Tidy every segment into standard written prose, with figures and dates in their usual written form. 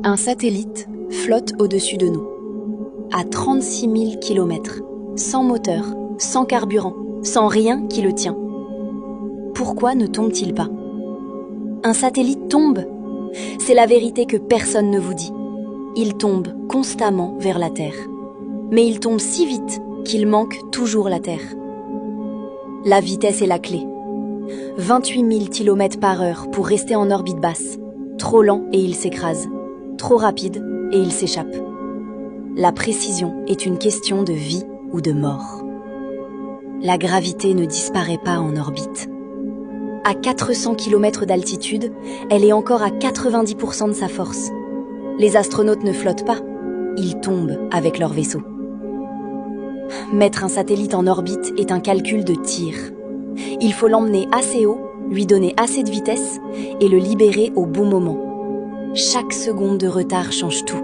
Un satellite flotte au-dessus de nous, à 36 000 km, sans moteur, sans carburant, sans rien qui le tient. Pourquoi ne tombe-t-il pas? Un satellite tombe. C'est la vérité que personne ne vous dit. Il tombe constamment vers la Terre. Mais il tombe si vite qu'il manque toujours la Terre. La vitesse est la clé. 28 000 km par heure pour rester en orbite basse. Trop lent et il s'écrase. Trop rapide et il s'échappe. La précision est une question de vie ou de mort. La gravité ne disparaît pas en orbite. À 400 km d'altitude, elle est encore à 90% de sa force. Les astronautes ne flottent pas, ils tombent avec leur vaisseau. Mettre un satellite en orbite est un calcul de tir. Il faut l'emmener assez haut, lui donner assez de vitesse et le libérer au bon moment. Chaque seconde de retard change tout.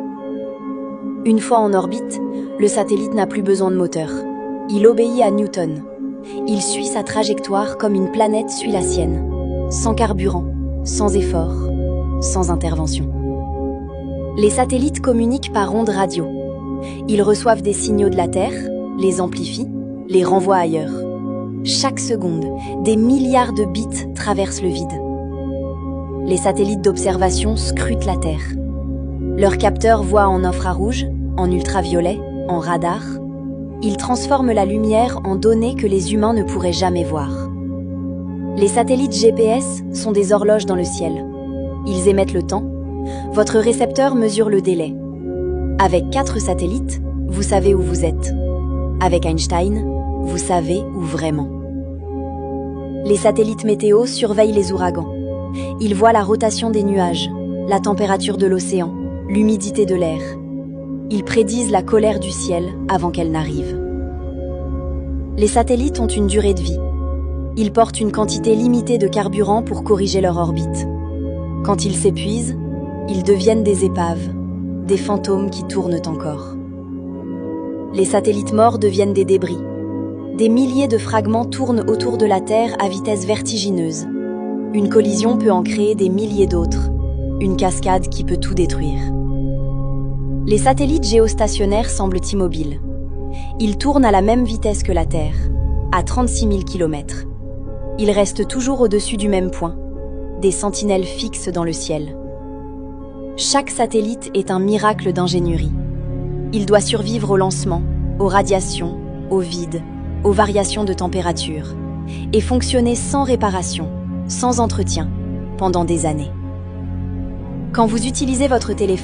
Une fois en orbite, le satellite n'a plus besoin de moteur. Il obéit à Newton. Il suit sa trajectoire comme une planète suit la sienne, sans carburant, sans effort, sans intervention. Les satellites communiquent par ondes radio. Ils reçoivent des signaux de la Terre, les amplifient, les renvoient ailleurs. Chaque seconde, des milliards de bits traversent le vide. Les satellites d'observation scrutent la Terre. Leurs capteurs voient en infrarouge, en ultraviolet, en radar. Ils transforment la lumière en données que les humains ne pourraient jamais voir. Les satellites GPS sont des horloges dans le ciel. Ils émettent le temps. Votre récepteur mesure le délai. Avec 4 satellites, vous savez où vous êtes. Avec Einstein, vous savez où vraiment. Les satellites météo surveillent les ouragans. Ils voient la rotation des nuages, la température de l'océan, l'humidité de l'air. Ils prédisent la colère du ciel avant qu'elle n'arrive. Les satellites ont une durée de vie. Ils portent une quantité limitée de carburant pour corriger leur orbite. Quand ils s'épuisent, ils deviennent des épaves, des fantômes qui tournent encore. Les satellites morts deviennent des débris. Des milliers de fragments tournent autour de la Terre à vitesse vertigineuse. Une collision peut en créer des milliers d'autres, une cascade qui peut tout détruire. Les satellites géostationnaires semblent immobiles. Ils tournent à la même vitesse que la Terre, à 36 000 km. Ils restent toujours au-dessus du même point, des sentinelles fixes dans le ciel. Chaque satellite est un miracle d'ingénierie. Il doit survivre au lancement, aux radiations, au vide, aux variations de température, et fonctionner sans réparation, sans entretien, pendant des années. Quand vous utilisez votre téléphone,